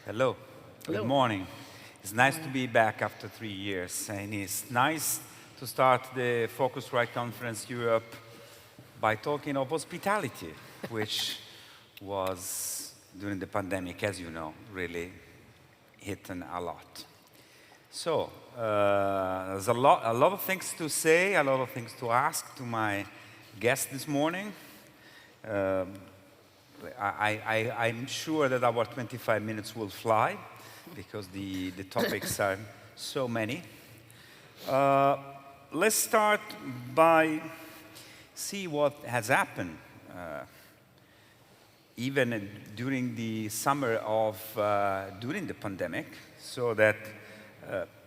Hello. Hello. Good morning. It's nice to be back after 3 years, and it's nice to start the Phocuswright Conference Europe by talking of hospitality, which was, during the pandemic, as you know, really hit a lot. So, there's a lot of things to say, a lot of things to ask to my guest this morning. I'm sure that our 25 minutes will fly because the topics are so many. Let's start by see what has happened even during the summer of during the pandemic, so that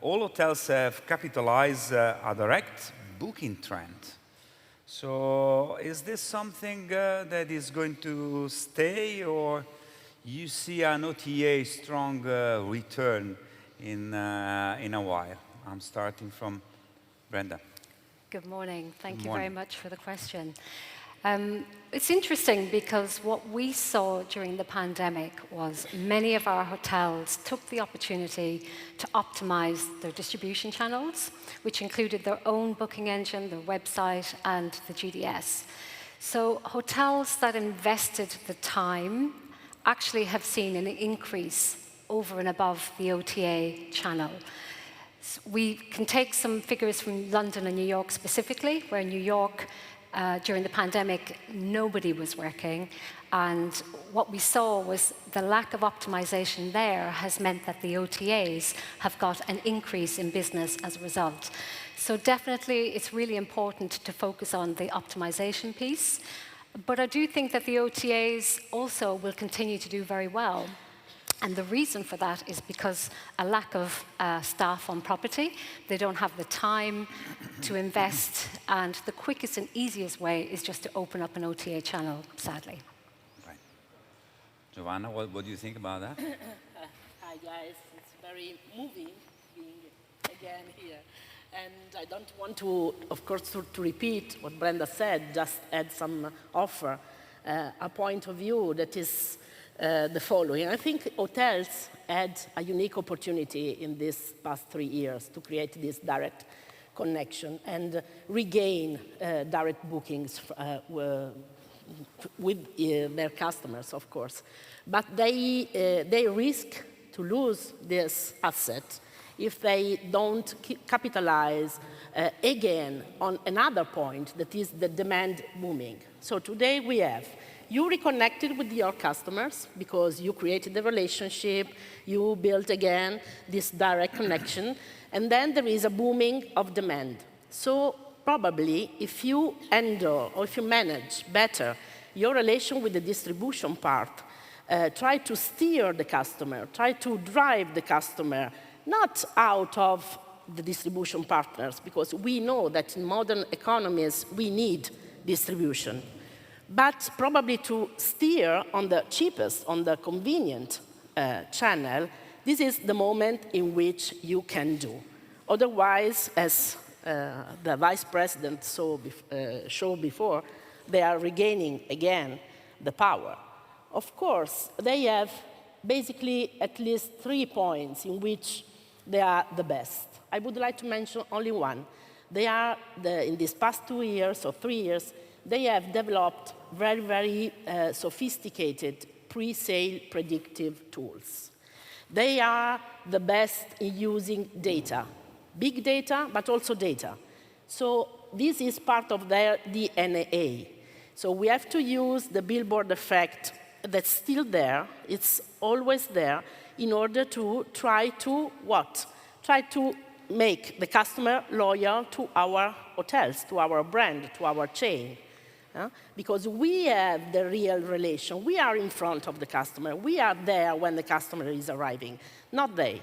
all hotels have capitalized a direct booking trend. So is this something that is going to stay, or you see an OTA strong return in a while? I'm starting from Brenda. Good morning. Thank you very much for the question. It's interesting because what we saw during the pandemic was many of our hotels took the opportunity to optimize their distribution channels, which included their own booking engine, their website, and the GDS. So hotels that invested the time actually have seen an increase over and above the OTA channel. We can take some figures from London and New York specifically, where in New York, during the pandemic, nobody was working, and what we saw was the lack of optimization there has meant that the OTAs have got an increase in business as a result. So definitely, it's really important to focus on the optimization piece, but I do think that the OTAs also will continue to do very well. And the reason for that is because a lack of staff on property. They don't have the time to invest, and the quickest and easiest way is just to open up an OTA channel, sadly. Right. Giovanna, what do you think about that? Hi, guys. It's very moving being again here. And I don't want to, of course, to repeat what Brenda said, just add some offer, a point of view that is the following. I think hotels had a unique opportunity in these past 3 years to create this direct connection and regain direct bookings with their customers, of course. But they risk to lose this asset if they don't capitalize again on another point, that is the demand booming. So today we have you reconnected with your customers because you created the relationship, you built again this direct connection, and then there is a booming of demand. So probably if you handle or if you manage better your relation with the distribution part, try to steer the customer, try to drive the customer, not out of the distribution partners, because we know that in modern economies we need distribution, but probably to steer on the cheapest, on the convenient channel. This is the moment in which you can do. Otherwise, as the vice president showed before, they are regaining again the power. Of course, they have basically at least 3 points in which they are the best. I would like to mention only one. They are, in these past 2 years or 3 years, they have developed very, very sophisticated pre-sale predictive tools. They are the best in using data, big data, but also data. So this is part of their DNA. So we have to use the billboard effect that's still there, it's always there, in order to try to what? Try to make the customer loyal to our hotels, to our brand, to our chain. Because we have the real relation. We are in front of the customer. We are there when the customer is arriving, not they.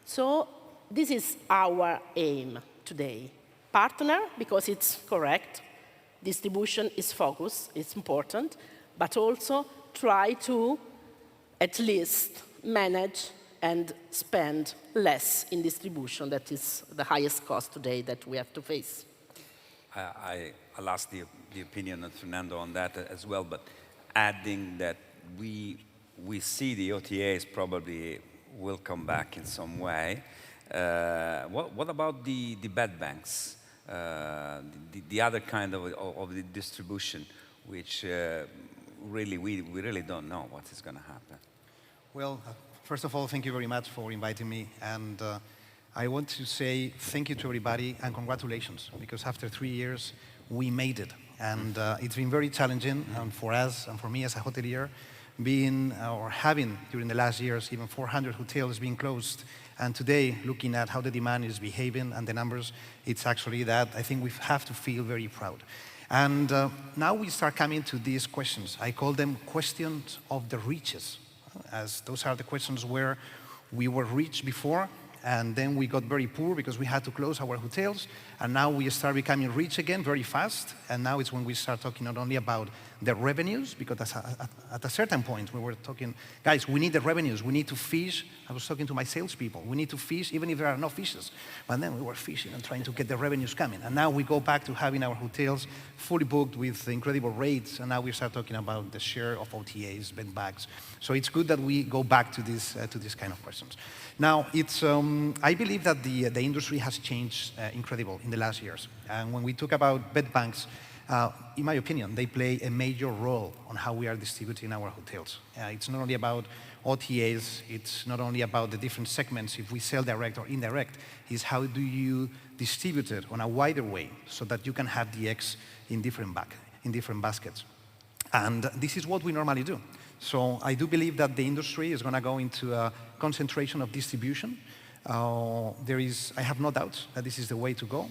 So this is our aim today. Partner, because it's correct. Distribution is focus, it's important. But also try to at least manage and spend less in distribution. That is the highest cost today that we have to face. I'll ask the opinion of Fernando on that as well, but adding that we we see the OTAs probably will come back in some way. What about the bed banks, the other kind of the distribution, which really we really don't know what is going to happen? Well, first of all, thank you very much for inviting me. And I want to say thank you to everybody and congratulations, because after 3 years, we made it. And it's been very challenging for us and for me as a hotelier, being or having during the last years even 400 hotels being closed. And today, looking at how the demand is behaving and the numbers, it's actually that I think we have to feel very proud. And now we start coming to these questions. I call them questions of the riches, as those are the questions where we were rich before, and then we got very poor because we had to close our hotels, and now we start becoming rich again very fast, and now it's when we start talking not only about the revenues, because at a certain point we were talking, guys, we need the revenues, we need to fish. I was talking to my salespeople, we need to fish even if there are no fishes. But then we were fishing and trying to get the revenues coming, and now we go back to having our hotels fully booked with incredible rates, and now we start talking about the share of OTAs, bed bags. So it's good that we go back to this kind of questions. Now, it's, I believe that the industry has changed incredible in the last years. And when we talk about bed banks, in my opinion, they play a major role on how we are distributing our hotels. It's not only about OTAs, it's not only about the different segments, if we sell direct or indirect, it's how do you distribute it on a wider way so that you can have the eggs in different baskets. And this is what we normally do. So I do believe that the industry is going to go into a concentration of distribution. I have no doubt that this is the way to go.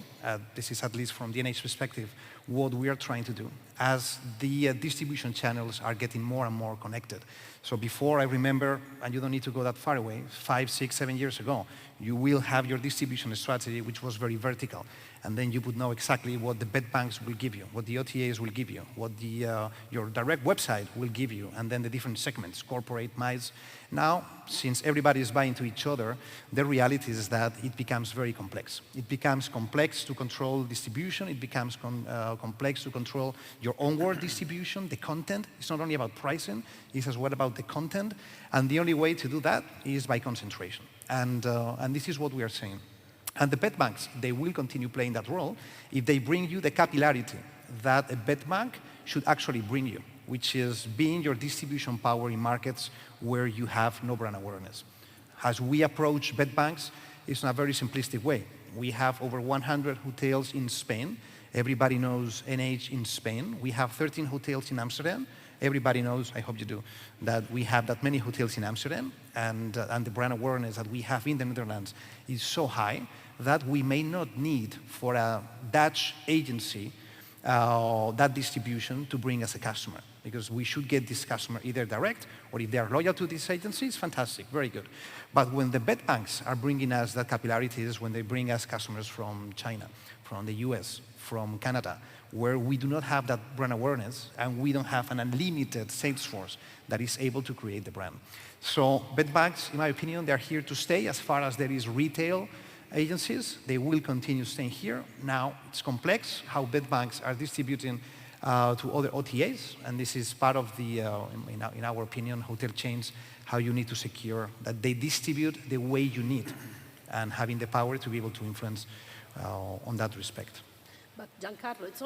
This is, at least from DNA's perspective, what we are trying to do as the distribution channels are getting more and more connected. So before, I remember, and you don't need to go that far away, 5, 6, 7 years ago, you will have your distribution strategy, which was very vertical. And then you would know exactly what the bed banks will give you, what the OTAs will give you, what your direct website will give you, and then the different segments, corporate, MICE. Now, since everybody is buying to each other, the reality is that it becomes very complex. It becomes complex to control distribution. It becomes complex to control your onward distribution, the content. It's not only about pricing, it's as well about the content. And the only way to do that is by concentration. And this is what we are saying. And the bed banks, they will continue playing that role if they bring you the capillarity that a bed bank should actually bring you, which is being your distribution power in markets where you have no brand awareness. As we approach bed banks, it's in a very simplistic way. We have over 100 hotels in Spain. Everybody knows NH in Spain. We have 13 hotels in Amsterdam. Everybody knows, I hope you do, that we have that many hotels in Amsterdam, and the brand awareness that we have in the Netherlands is so high that we may not need for a Dutch agency that distribution to bring us a customer, because we should get this customer either direct, or if they are loyal to this agency, it's fantastic, very good. But when the bed banks are bringing us that capillarity is when they bring us customers from China, from the US, from Canada, where we do not have that brand awareness and we don't have an unlimited sales force that is able to create the brand. So bed banks, in my opinion, they're here to stay as far as there is retail agencies. They will continue staying here. Now, it's complex how bed banks are distributing to other OTAs, and this is part of the, in our opinion, hotel chains, how you need to secure that they distribute the way you need and having the power to be able to influence on that respect. But Giancarlo, it's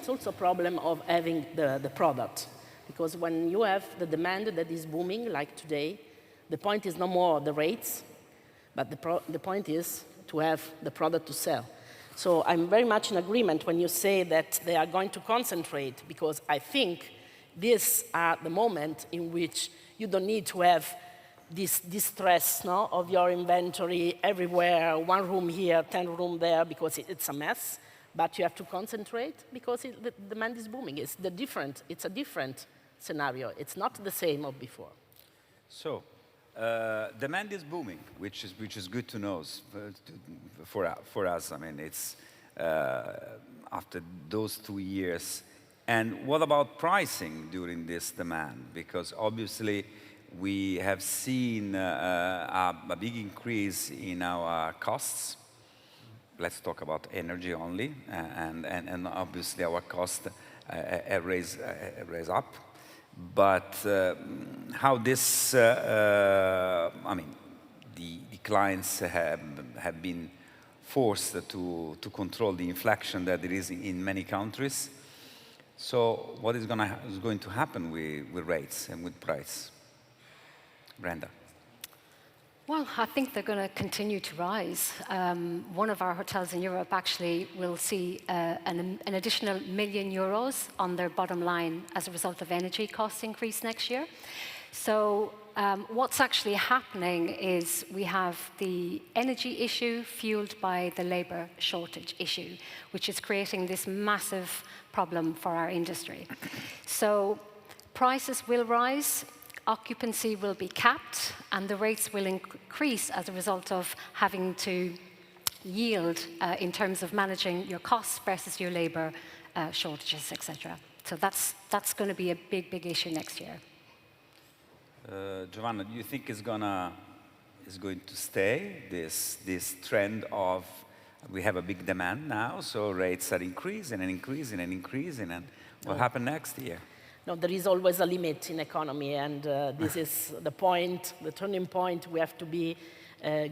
also a problem of having the product, because when you have the demand that is booming, like today, the point is no more the rates, but the point is to have the product to sell. So I'm very much in agreement when you say that they are going to concentrate, because I think these are the moment in which you don't need to have this distress of your inventory everywhere, 1 room here, 10 room there, because it's a mess. But you have to concentrate because the demand is booming. It's a different scenario. It's not the same of before. So, demand is booming, which is good to know for us. I mean, it's after those 2 years. And what about pricing during this demand? Because obviously we have seen a big increase in our costs. Let's talk about energy only, and obviously our costs raise up. But how this, I mean, the clients have been forced to control the inflation that there is in many countries. So what is going to happen with rates and with price? Brenda. Well, I think they're going to continue to rise. One of our hotels in Europe actually will see an additional €1 million on their bottom line as a result of energy cost increase next year. So what's actually happening is we have the energy issue fueled by the labor shortage issue, which is creating this massive problem for our industry. So prices will rise, occupancy will be capped, and the rates will increase as a result of having to yield in terms of managing your costs versus your labor shortages, etc. So that's going to be a big, big issue next year. Giovanna, do you think is going to stay this trend of we have a big demand now, so rates are increasing and increasing and increasing, and what will happen next year? No, there is always a limit in economy, and this is the point, the turning point. We have to be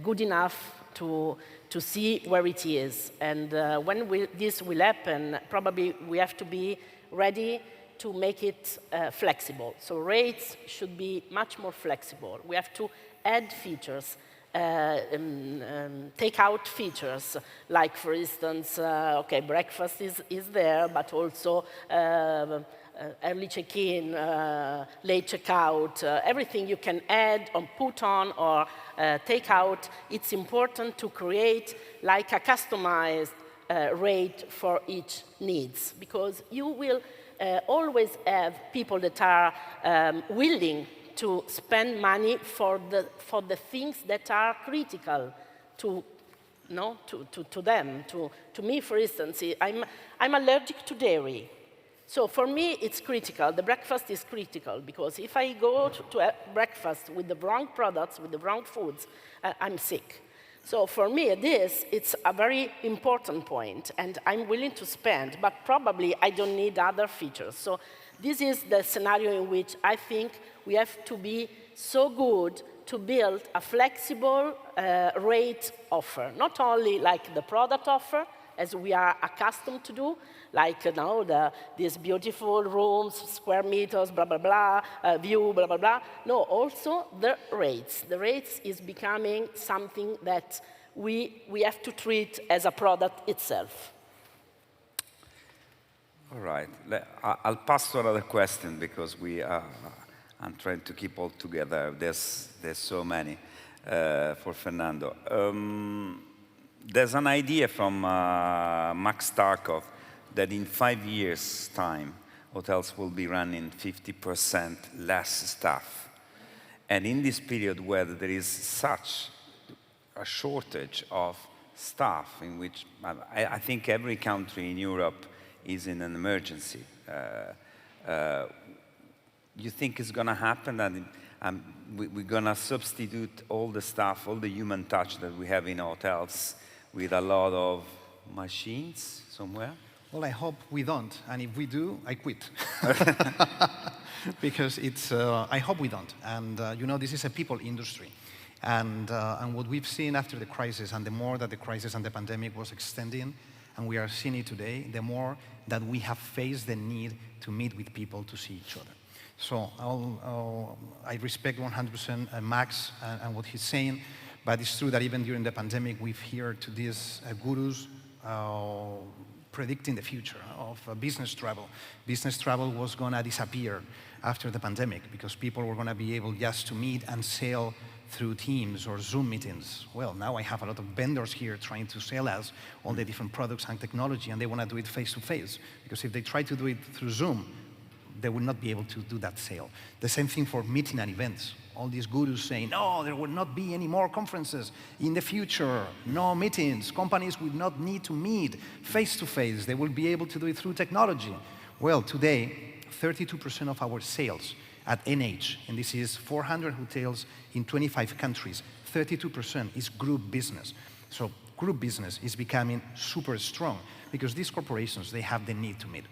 good enough to see where it is. And when this will happen, probably we have to be ready to make it flexible. So rates should be much more flexible. We have to add features, take out features, like, for instance, okay, breakfast is there, but also early check-in, late check-out, everything you can add or put on or take out. It's important to create like a customized rate for each needs, because you will always have people that are willing to spend money for the things that are critical to them. To me, for instance, I'm allergic to dairy. So for me, it's critical. The breakfast is critical, because if I go to breakfast with the wrong products, with the wrong foods, I'm sick. So for me, it's a very important point, and I'm willing to spend, but probably I don't need other features. So this is the scenario in which I think we have to be so good to build a flexible rate offer, not only like the product offer, as we are accustomed to do, like these beautiful rooms, square meters, blah, blah, blah, view, blah, blah, blah. No, also the rates. The rates is becoming something that we have to treat as a product itself. All right. I'll pass to another question, because I'm trying to keep all together. There's so many for Fernando. There's an idea from Max Tarkov that in 5 years' time, hotels will be running 50% less staff. And in this period where there is such a shortage of staff, in which I think every country in Europe is in an emergency, you think it's going to happen, and we're going to substitute all the staff, all the human touch that we have in hotels with a lot of machines somewhere? Well, I hope we don't, and if we do, I quit. Because I hope we don't. And this is a people industry. And what we've seen after the crisis, and the more that the crisis and the pandemic was extending, and we are seeing it today, the more that we have faced the need to meet with people to see each other. So I respect 100% Max and what he's saying, but it's true that even during the pandemic, we've heard to these gurus predicting the future of business travel. Business travel was going to disappear after the pandemic, because people were going to be able just to meet and sell through Teams or Zoom meetings. Well, now I have a lot of vendors here trying to sell us all the different products and technology, and they want to do it face-to-face, because if they try to do it through Zoom, they will not be able to do that sale. The same thing for meeting and events. All these gurus saying, no, there will not be any more conferences in the future, no meetings, companies will not need to meet face-to-face, they will be able to do it through technology. Well, today, 32% of our sales at NH, and this is 400 hotels in 25 countries, 32% is group business. So group business is becoming super strong, because these corporations, they have the need to meet.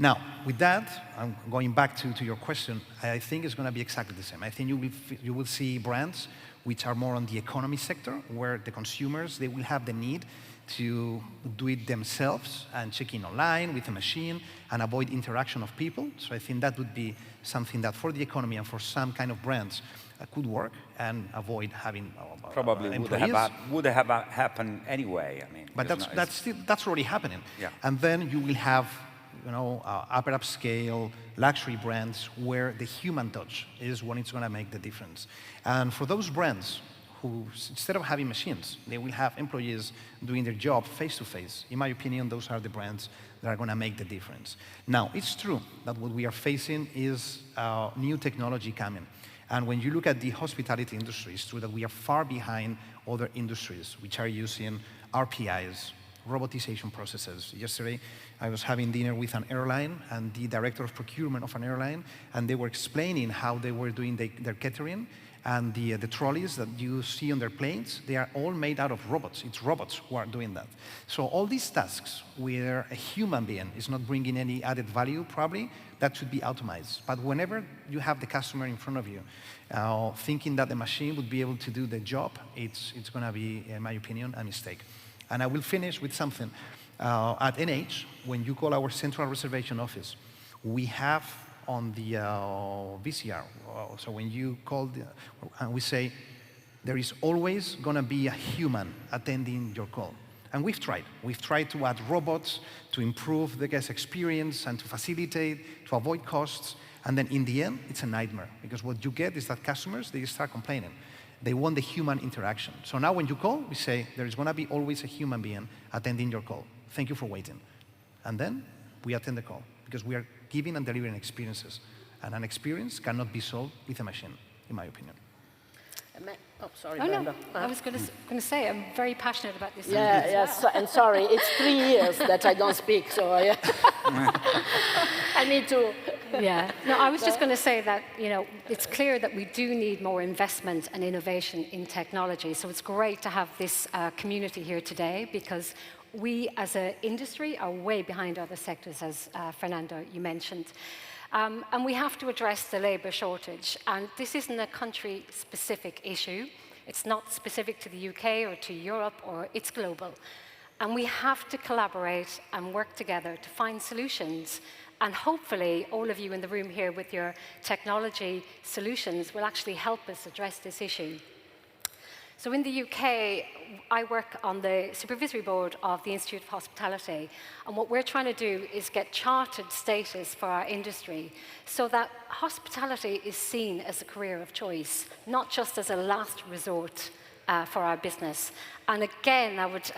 Now, with that, I'm going back to your question, I think it's going to be exactly the same. I think you will see brands which are more on the economy sector, where the consumers, they will have the need to do it themselves and check in online with a machine and avoid interaction of people. So I think that would be something that for the economy and for some kind of brands could work and avoid having probably employees. would have happened anyway. I mean, but that's already happening. Yeah. And then you will have upper upscale luxury brands where the human touch is when it's going to make the difference. And for those brands who, instead of having machines, they will have employees doing their job face-to-face. In my opinion, those are the brands that are going to make the difference. Now, it's true that what we are facing is new technology coming. And when you look at the hospitality industry, it's true that we are far behind other industries which are using RPIs, robotization processes. Yesterday, I was having dinner with an airline and the director of procurement of an airline, and they were explaining how they were doing their catering. And the trolleys that you see on their planes, they are all made out of robots. It's robots who are doing that. So all these tasks where a human being is not bringing any added value, probably, that should be automated. But whenever you have the customer in front of you, thinking that the machine would be able to do the job, it's going to be, in my opinion, a mistake. And I will finish with something. At NH, when you call our central reservation office, we have on the VCR. So when you call, and we say, there is always going to be a human attending your call. And we've tried. We've tried to add robots to improve the guest experience and to facilitate, to avoid costs. And then in the end, it's a nightmare. Because what you get is that customers, they start complaining. They want the human interaction. So now when you call, we say, there is going to be always a human being attending your call. Thank you for waiting. And then we attend the call. Because we are giving and delivering experiences. And an experience cannot be solved with a machine, in my opinion. Oh, sorry, Brenda. No, I was going to say, I'm very passionate about this. Yeah, yes, and sorry, it's 3 years that I don't speak, so I need to... Yeah, no, I was just going to say that, it's clear that we do need more investment and innovation in technology. So it's great to have this community here today, because we as an industry are way behind other sectors, as Fernando, you mentioned. And we have to address the labour shortage. And this isn't a country-specific issue. It's not specific to the UK or to Europe, or it's global. And we have to collaborate and work together to find solutions. And hopefully, all of you in the room here with your technology solutions will actually help us address this issue. So in the UK, I work on the supervisory board of the Institute of Hospitality. And what we're trying to do is get chartered status for our industry so that hospitality is seen as a career of choice, not just as a last resort for our business. And again, I would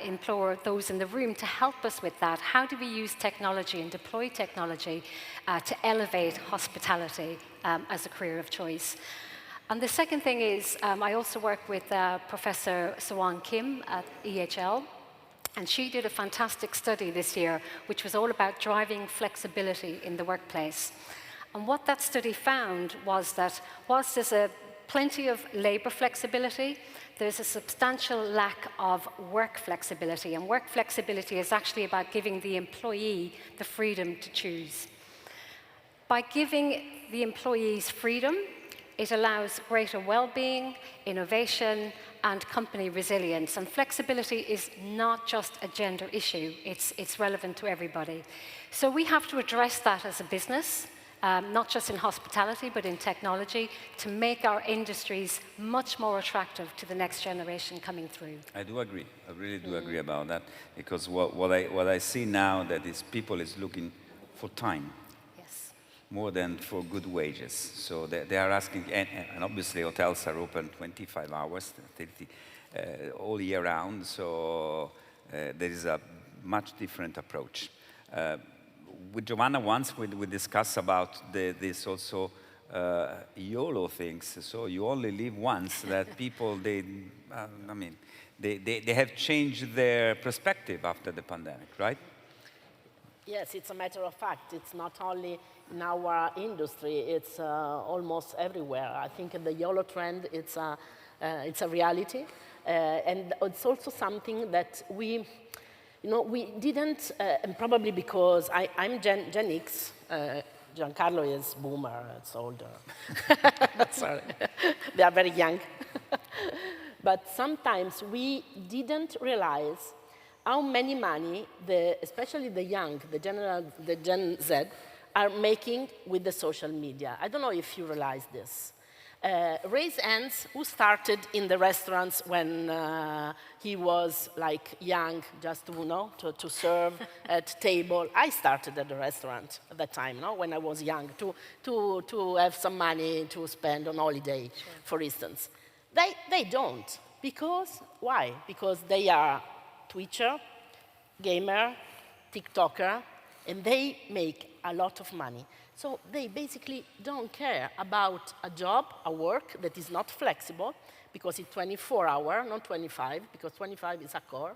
implore those in the room to help us with that. How do we use technology and deploy technology to elevate hospitality as a career of choice? And the second thing is, I also work with Professor Sewon Kim at EHL, and she did a fantastic study this year, which was all about driving flexibility in the workplace. And what that study found was that whilst there's plenty of labour flexibility, there's a substantial lack of work flexibility. And work flexibility is actually about giving the employee the freedom to choose. By giving the employees freedom, it allows greater well-being, innovation, and company resilience. And flexibility is not just a gender issue. It's relevant to everybody. So we have to address that as a business, not just in hospitality, but in technology, to make our industries much more attractive to the next generation coming through. I do agree. I really do agree about that. Because what I see now that is people is looking for time. More than for good wages. So they are asking, and obviously hotels are open 25 hours, 30, all year round, so there is a much different approach. With Giovanna once, we discussed about this also YOLO things, so you only live once, that people, they have changed their perspective after the pandemic, right? Yes, it's a matter of fact. It's not only in our industry, it's almost everywhere. I think the YOLO trend, it's a reality. And it's also something that You know, we didn't, and probably because I'm Gen X, Giancarlo is boomer, it's older. Sorry, they are very young. But sometimes we didn't realize how many money, especially the young, the Gen Z, are making with the social media. I don't know if you realize this. Raise hands, who started in the restaurants when he was like young, just to serve at table. I started at the restaurant at that time, when I was young, to have some money to spend on holiday, for instance. They don't, because, why? Because they are Twitcher, gamer, TikToker, and they make a lot of money. So they basically don't care about a job, a work that is not flexible, because it's 24 hours, not 25, because 25 is a core.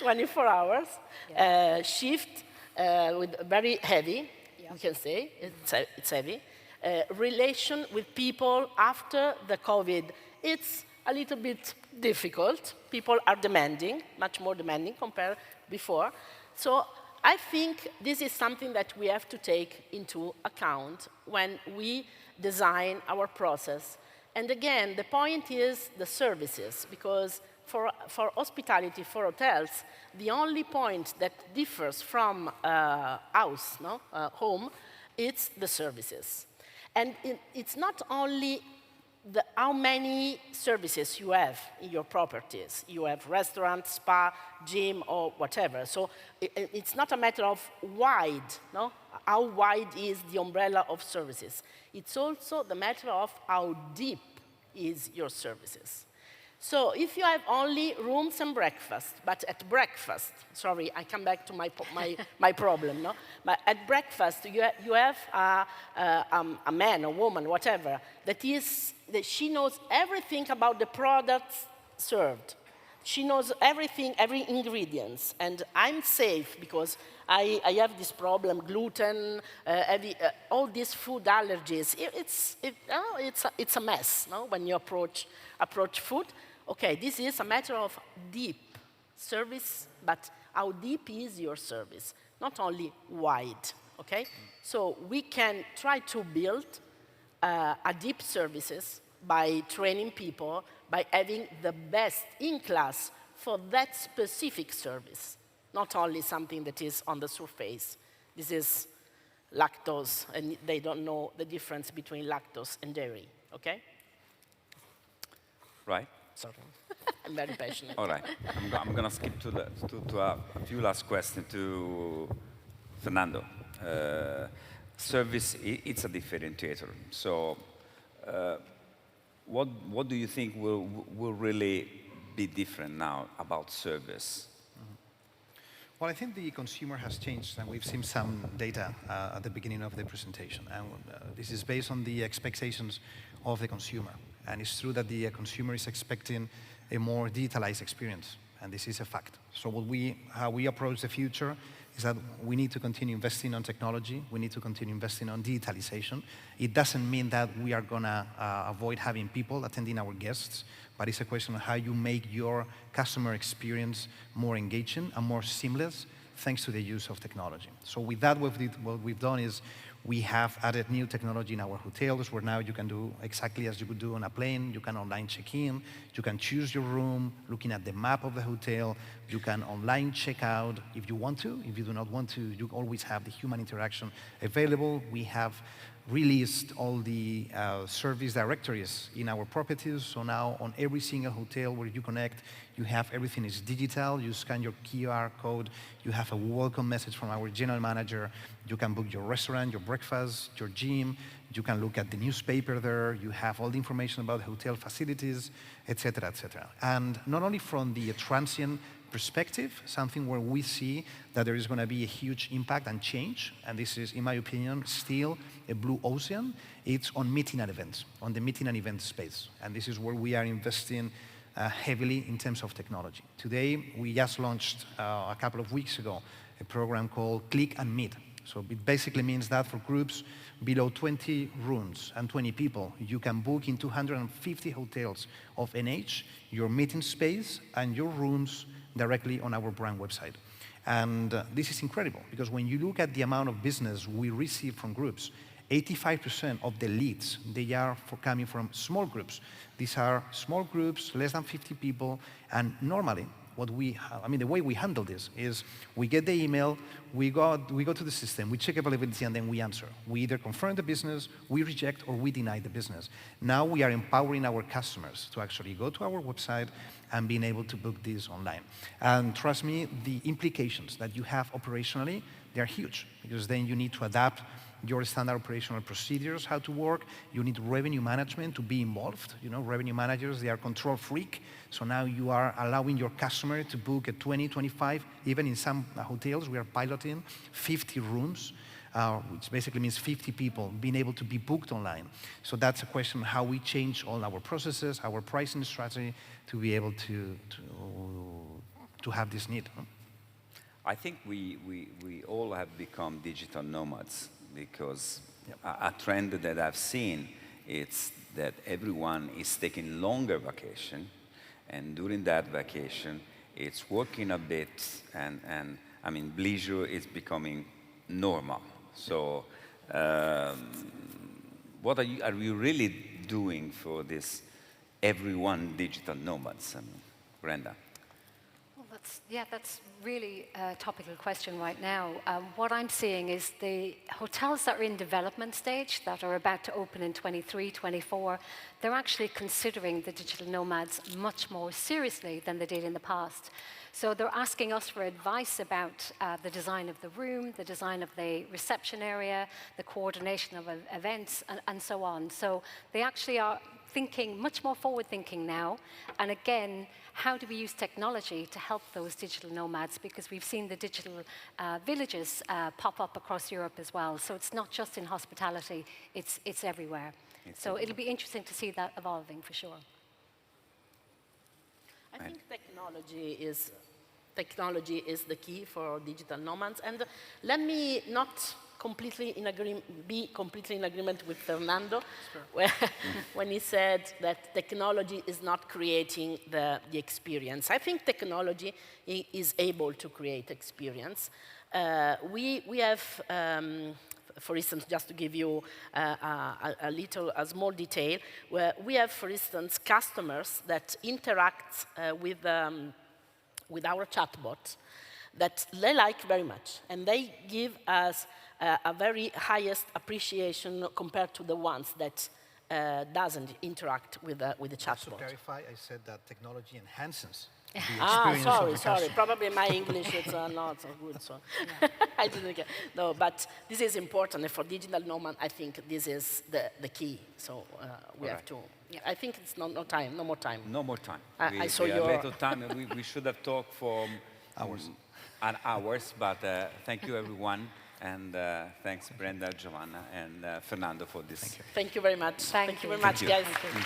24 hours, shift with very heavy, we can say, it's heavy. Relation with people after the COVID, it's a little bit difficult. People are demanding, much more demanding compared before. So I think this is something that we have to take into account when we design our process. And again, the point is the services, because for hospitality, for hotels, the only point that differs from house, home, it's the services. And it's not only how many services you have in your properties. You have restaurant, spa, gym, or whatever. So it's not a matter of wide, how wide is the umbrella of services. It's also the matter of how deep is your services. So if you have only rooms and breakfast, but at breakfast, sorry, I come back to my problem, But at breakfast, you have a man, a woman, whatever, that she knows everything about the products served. She knows everything, every ingredients, and I'm safe because I have this problem, gluten, all these food allergies. It's a mess, when you approach food. Okay, this is a matter of deep service, but how deep is your service? Not only wide, okay? So we can try to build a deep services by training people, by having the best in class for that specific service, not only something that is on the surface. This is lactose, and they don't know the difference between lactose and dairy, okay? Right. Sorry, I'm very passionate. All right, I'm going to skip to a few last questions to Fernando. Service, it's a differentiator. So what do you think will really be different now about service? Well, I think the consumer has changed, and we've seen some data at the beginning of the presentation. And this is based on the expectations of the consumer. And it's true that the consumer is expecting a more digitalized experience, and this is a fact. So how we approach the future is that we need to continue investing on technology. We need to continue investing on digitalization. It doesn't mean that we are going to avoid having people attending our guests, but it's a question of how you make your customer experience more engaging and more seamless thanks to the use of technology. So with that, what we've done is we have added new technology in our hotels where now you can do exactly as you would do on a plane. You can online check-in. You can choose your room, looking at the map of the hotel. You can online check out if you want to. If you do not want to, you always have the human interaction available. We have released all the service directories in our properties. So now on every single hotel where you connect, you have everything is digital. You scan your QR code. You have a welcome message from our general manager. You can book your restaurant, your breakfast, your gym. You can look at the newspaper there. You have all the information about hotel facilities, et cetera, et cetera. And not only from the transient perspective, something where we see that there is going to be a huge impact and change, and this is, in my opinion, still a blue ocean, it's on meeting and events, on the meeting and event space. And this is where we are investing heavily in terms of technology. Today, we just launched a couple of weeks ago a program called Click and Meet. So it basically means that for groups below 20 rooms and 20 people, you can book in 250 hotels of NH your meeting space and your rooms directly on our brand website. And this is incredible, because when you look at the amount of business we receive from groups, 85% of the leads, they are coming from small groups. These are small groups, less than 50 people, and normally, the way we handle this is we get the email, we go to the system, we check availability, and then we answer. We either confirm the business, we reject, or we deny the business. Now we are empowering our customers to actually go to our website and being able to book this online. And trust me, the implications that you have operationally, they're huge, because then you need to adapt your standard operational procedures, how to work. You need revenue management to be involved. You know, revenue managers, they are control freak. So now you are allowing your customer to book a 20, 25, even in some hotels, we are piloting 50 rooms, which basically means 50 people being able to be booked online. So that's a question of how we change all our processes, our pricing strategy to be able to have this need. I think we all have become digital nomads, because a trend that I've seen is that everyone is taking longer vacation, and during that vacation, it's working a bit, and I mean, leisure is becoming normal. So, what are you really doing for this everyone digital nomads? I mean, Brenda. That's really a topical question right now. What I'm seeing is the hotels that are in development stage, that are about to open in 23, 24, they're actually considering the digital nomads much more seriously than they did in the past. So they're asking us for advice about the design of the room, the design of the reception area, the coordination of events, and so on. So they actually are thinking much more forward-thinking now. And again, how do we use technology to help those digital nomads? Because we've seen the digital villages pop up across Europe as well. So it's not just in hospitality, it's everywhere. It'll be interesting to see that evolving for sure. I think technology is the key for digital nomads. And let me not be completely in agreement with Fernando when he said that technology is not creating the experience. I think technology is able to create experience. We have, for instance, just to give you a small detail, where we have, for instance, customers that interact with our chatbot that they like very much, and they give us a very highest appreciation compared to the ones that doesn't interact with the chatbot. Just to clarify, I said that technology enhances the experience of the sorry. customer. Probably my English is not so good, so I didn't get. No, but this is important, and for digital nomad, I think this is the key. So we have to. Yeah. I think it's no more time. No more time. I saw we your. have little time, and we should have talked for hours. But thank you, everyone. And thanks, Brenda, Giovanna, and Fernando for this. Thank you very much. Thank you very much, guys. Thank you.